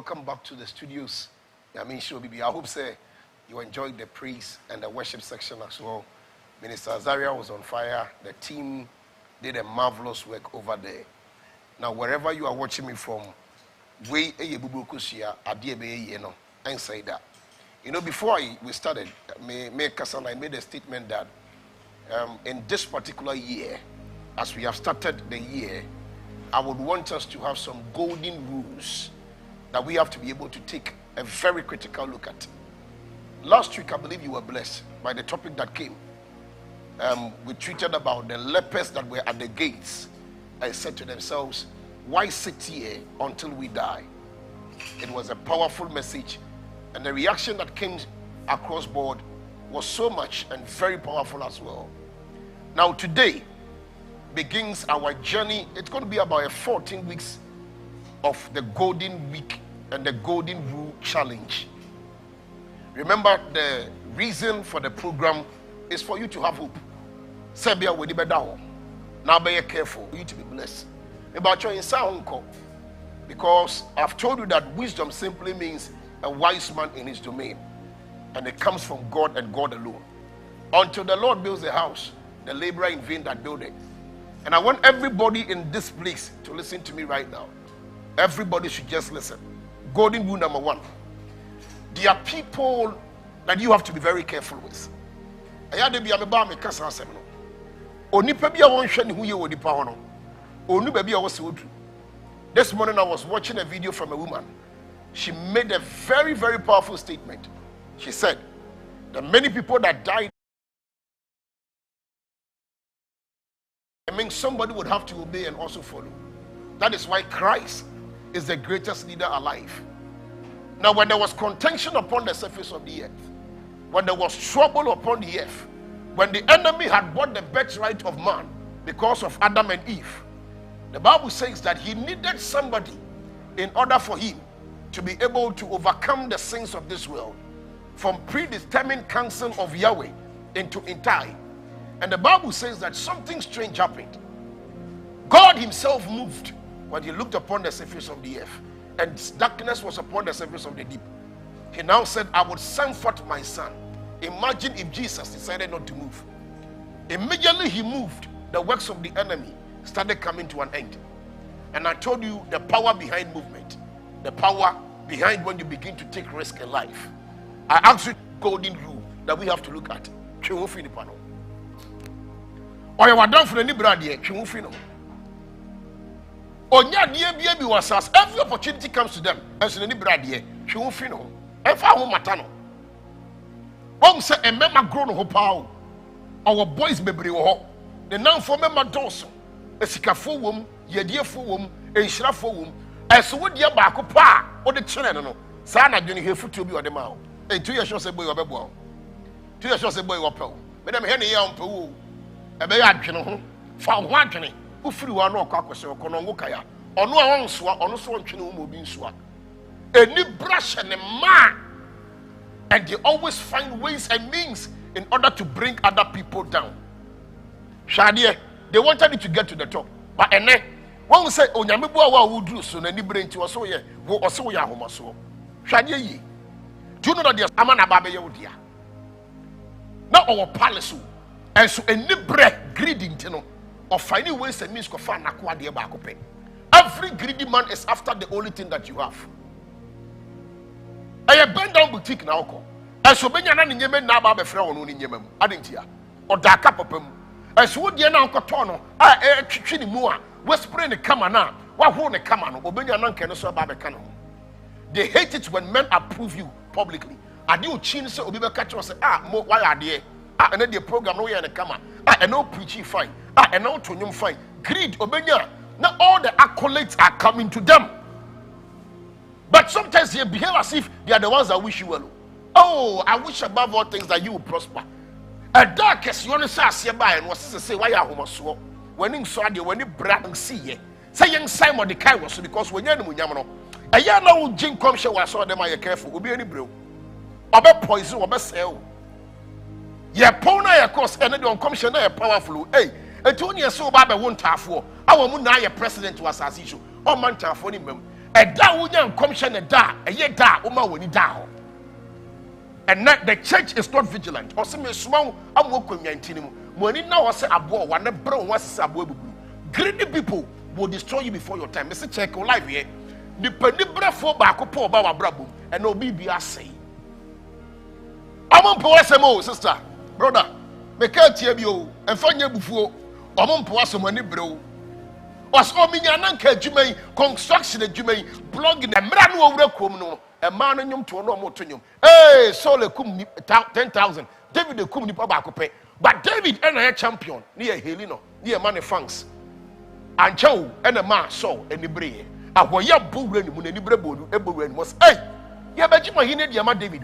welcome back to the studios. I mean, sure, I hope say you enjoyed the praise and the worship section as well. Minister Azaria was on fire. The team did a marvelous work over there. Now, wherever you are watching me from, we ABUBURO KOSUA adie no, and say that. You know, before we started, I made a statement that in this particular year, as we have started the year, I would want us to have some golden rules that we have to be able to take a very critical look at. Last week, I believe you were blessed by the topic that came. We treated about the lepers that were at the gates and said to themselves, why sit here until we die? It was a powerful message, and the reaction that came across board was so much and very powerful as well. Now today begins our journey. It's going to be about 14 weeks of the Golden Week and the Golden Rule Challenge. Remember, the reason for the program is for you to have hope. Sebia wedi bedawo. Now be careful for you to be blessed. About your inside, because I've told you that wisdom simply means a wise man in his domain, and it comes from God and God alone. Until the Lord builds a house, the laborer in vain that build it. And I want everybody in this place to listen to me right now. Everybody should just listen. Golden rule number 1. There are people that you have to be very careful with. This morning I was watching a video from a woman. She made a very, very powerful statement. She said, the many people that died, I mean, somebody would have to obey and also follow. That is why Christ is the greatest leader alive. Now, when there was contention upon the surface of the earth, when there was trouble upon the earth, when the enemy had bought the birthright of man because of Adam and Eve, the Bible says that he needed somebody in order for him to be able to overcome the sins of this world, from predetermined counsel of Yahweh into entire. And the Bible says that something strange happened. God himself moved when he looked upon the surface of the earth, and darkness was upon the surface of the deep. He now said, I would send forth my son. Imagine if Jesus decided not to move. Immediately he moved, the works of the enemy started coming to an end. And I told you the power behind movement, the power behind when you begin to take risk in life. I asked you golden rule that we have to look at. Or you are done for any brand here. Every opportunity comes to them. As any brand here. If I want matano. One say a member grown hope. Our boys baby ho. The non for member dorsum. A sikafo wom, ye dear for wom, a shrafo wom. As would ye back pa or the children. Sana Johnny here for to be on the mouth. And 2 years shows a boy of a boy. 2 years shows a boy of Pearl. Madame Henry young Peru. A bayad found one penny. Who flew on no caucus or Konongokaya. Or no one swat or no swan chino being swat. A new brush and a man. And they always find ways and means in order to bring other people down. Shadia, they wanted it to get to the top. But and then one say, oh, Yamibua would do so, and you bring to us, yeah, go or so ya home so. Shadia ye. Do you know that there's Amana Babe Yodia? Now our palace, and so a nibre greedy, you know, or finding ways and means to find aqua dear Bacope. Every greedy man is after the only thing that you have. I have been down boutique now. And so many in Yemen now by Frown in Yemen, adding here, or dark up of them. As would the Uncle Tono, I Chini Mua, West Spring the Kamana, what won't a Kamano, or Benyanan can also by the canon. They hate it when men approve you publicly. I do chin so be catch us, more why are they? And then the program no and a Kama, and no preaching fine, and no to fine. Greed, Obenya. Now all the accolades are coming to them. But sometimes they behave as if they are the ones that wish you well. Oh, I wish above all things that you will prosper. A darkest you want to say by and was to say why are homo so when in Saudi when you brag and see ye. Say young Simon the Kai was because when you're Yamano. A young old Jim Comsha was saw them are careful, will be any brew. Or poison or sell. Ye pona your course and don't commissioner powerful. Hey, a 2 years so bad I won't have for. Our Munaya president was as issue. Or Manta for him. A da wouldn't commission a da, a ye da, Uma when da. And not the church is not vigilant. Or some small, I'm walking in when it now was a boy, one bro was a boy. Greedy people will destroy you before your time. Mr. Check on live here. The penibra for back up about Brabu and no BBA say. I'm on Poasamo, sister, brother. Make a TBO and find your before. I'm on Poasamo, bro. Was Ominyananka Jumay, construction at Jumay, blogging and brand new over Kumno, a man and yum to a normal tunium. Hey, Sole cum 10,000. David the cum nipabacope. But David and a champion near Helino, near Money Funks. And Joe and a man saw any bray. A waya bull when any brebo, Eburen was, hey, yeah, but you might need Yama David.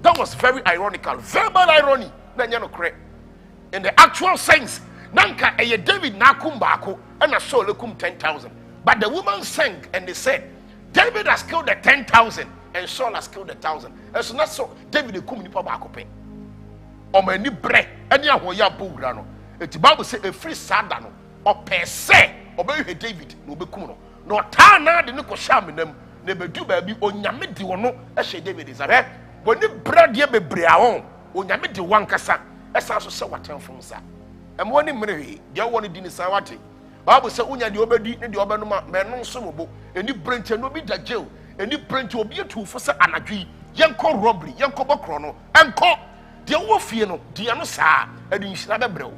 That was very ironical, verbal irony. Then you know, correct. In the actual sense, Nanka a David Nakum Bako and a soul kum 10,000. But the woman sang and they said, David has killed the 10,000 and Saul has killed the 1,000. And so not so David the kum nipa bako pe. Or many bread, and ya waya bull grano. The Bible says a free sadano. Or per se, obey David, no be kuno. No tana de no sham in them, never do baby, or Yamidi or no, as David is a when the bread ye be breaon, or Yamidi one cassa, as also so what from sa. And one in Mary, you wanted dinner Sawati. Bible said, Unya the obedi and the Obanuma, man non summable, and you bring to no be the jail, and you bring to be a two for Anagi, Yanko robbery, Yanko Bacrono, and call the Wolfiano, Dianosa, and you should have a bro.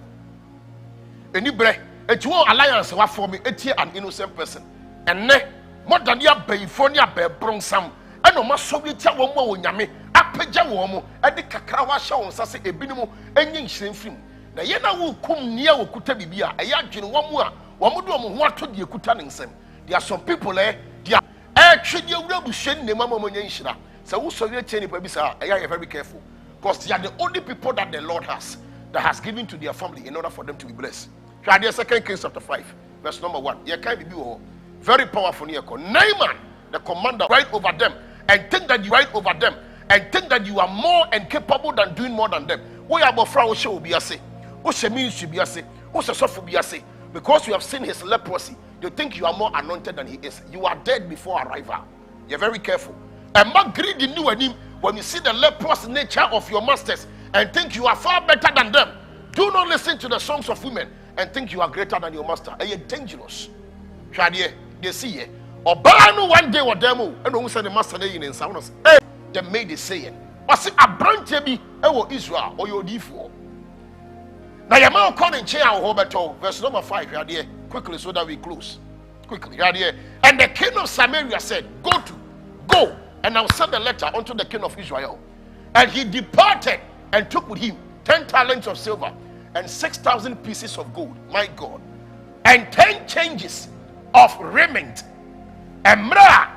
And you break. A two alliance were for me, an innocent person. And ne, more than your Bayfonia bear brung some, and no more Soviet woman, Yami, a pejawomo, and the Kakawa show on Sassi a binimo, and yin shin film. The Yena will come near Kutabibia, a yajin one more, what to the Kutaning sem. There are some people there, they are actually a real shin, the Mamma Monyanshira. So who Soviet Chenny Pabisa, I am very careful, because they are the only people that the Lord has, that has given to their family in order for them to be blessed. 2 Kings chapter 5, verse number 1. You can't be very powerful. Naaman, the commander, right over them, and think that you right over them, and think that you are more and capable than doing more than them. We are about Frau will be a say. What's means to be a say? What's a soft be a say? Because you have seen his leprosy, you think you are more anointed than he is. You are dead before arrival. You're very careful. And not greedy knew him when you see the leprous nature of your masters and think you are far better than them. Do not listen to the songs of women and think you are greater than your master. And you're dangerous. They see it. Or Bano one day or demo, and who said the master in sound. Hey, they made it saying, I say a branch be Israel or your D4. Now your man calling chair or Hoberto, verse number 5, here, quickly so that we close. Quickly, here. And the king of Samaria said, Go, and I'll send a letter unto the king of Israel. And he departed and took with him 10 talents of silver and 6,000 pieces of gold, my God, and 10 changes of raiment. And Mra,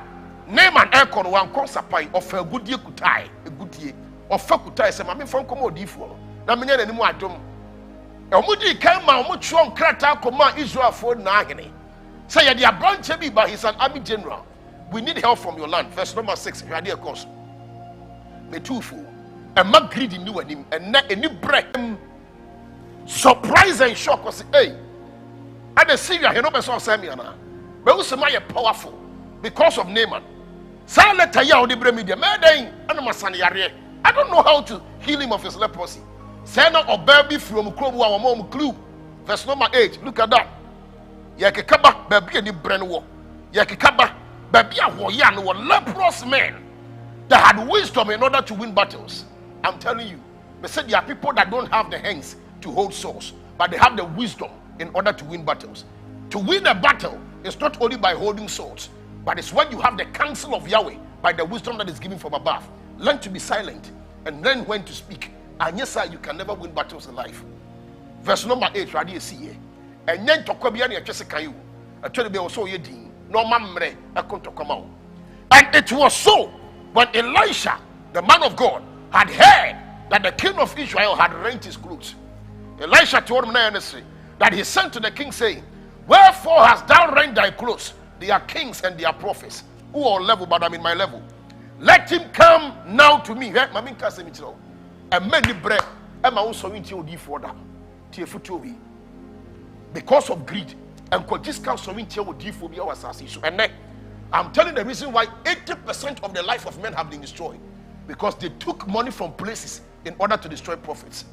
Naaman Ekon one consapai of a good year kutai, a good year, of Fakutai, some mammy from Comodifo. Namina and Muadum. A moody came out much strong crata command Israel for Nagani. Say, the branch be by his army general. We need help from your land. Verse number 6, your idea course. Me too fool. And not greedy knew him, and not any bread. Surprise and shock was hey. And the Syria, he never saw Samiana. But also my powerful because of Naaman. I don't know how to heal him of his leprosy. Sena or baby from Krobu our mom clue. Verse number 8. Look at that. Yakaba, baby, and the brain war. Yakaba, baby, a warrior, were leprous men that had wisdom in order to win battles. I'm telling you, they said there are people that don't have the hands to hold swords, but they have the wisdom in order to win battles. To win a battle is not only by holding swords, but it's when you have the counsel of Yahweh by the wisdom that is given from above. Learn to be silent and learn when to speak. And yes, sir, you can never win battles in life. Verse number 8, right here, see here. And then to come here, you. I tell you, also ye ding. No mamre, I come to come out. And it was so when Elisha, the man of God, had heard that the king of Israel had rent his clothes. Elisha told him that he sent to the king saying, wherefore hast thou rent thy clothes? They are kings and they are prophets who are level, but I'm in my level. Let him come now to me. And many bread and my own sowing for them. Because of greed and discount sowing for the assassin. And then I'm telling the reason why 80% of the life of men have been destroyed. Because they took money from places in order to destroy prophets.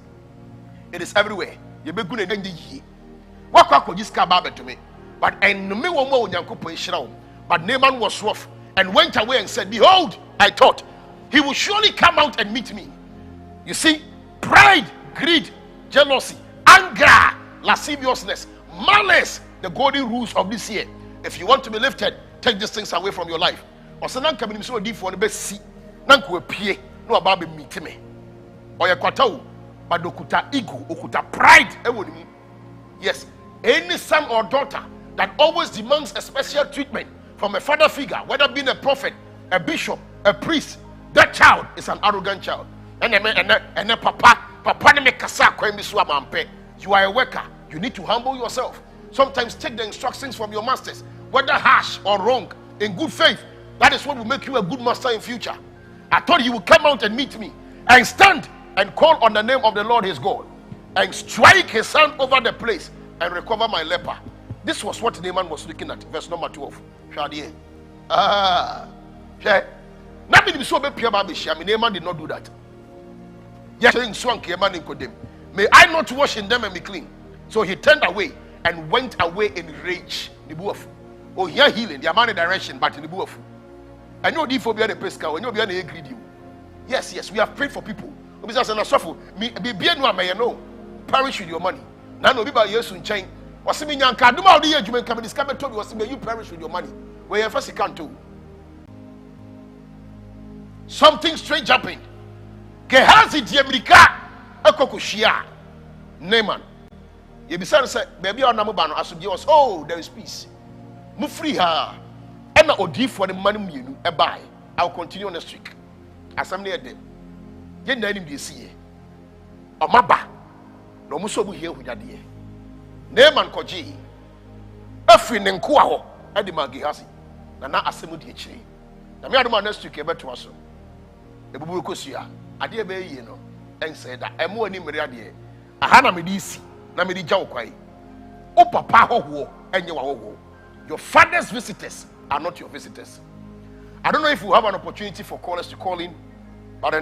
It is everywhere. You be good again the ye. What could this car to me? But and me one more but Naaman was rough and went away and said, behold, I thought he will surely come out and meet me. You see, pride, greed, jealousy, anger, lasciviousness, malice, the golden rules of this year. If you want to be lifted, take these things away from your life. Or so nan coming so deep for the best see. Nan ko pie no about be meet me. Or ya kwata but okuta ego, okuta pride. Yes, any son or daughter that always demands a special treatment from a father figure, whether being a prophet, a bishop, a priest, that child is an arrogant child. And papa ne me kasa kwemi so amampe. You are a worker. You need to humble yourself. Sometimes take the instructions from your masters, whether harsh or wrong, in good faith. That is what will make you a good master in future. I thought he would come out and meet me and stand and call on the name of the Lord his God and strike his hand over the place and recover my leper. This was what Naaman was looking at. Verse number 12. Naaman did not do that. May I not wash in them and be clean. So he turned away and went away in rage. Oh, here healing, the amount of direction, but in the buff. I know the phobia the pesca, when you'll be greedy. Yes, we have prayed for people. Perish with your money. Now, no, be years in chain. Was me young card, no, the age you may come and discover told you was you perish with your money. Where you first can't do. Something strange happened. Gehazi Diabrika, a kokushia. Naaman. You be say, baby, or Namubano, as was, oh, there is peace. Move free her. And I OD for the money you buy. I'll continue on the streak. As I'm near them. You know him this year. Or Maba. No Musobu here with that dear. Naaman Koji. A friend in Kuaho. Eddie Gehazi. And now ASOMDWE tree. The me man next week ever to us. The ABUBURO KOSUA. I dear bay, you know. And said that I'm more in Maria. A Hana Medisi. Namidi Jawquai. O Papa Ho and your father's visitors are not your visitors. I don't know if we have an opportunity for callers to call in, but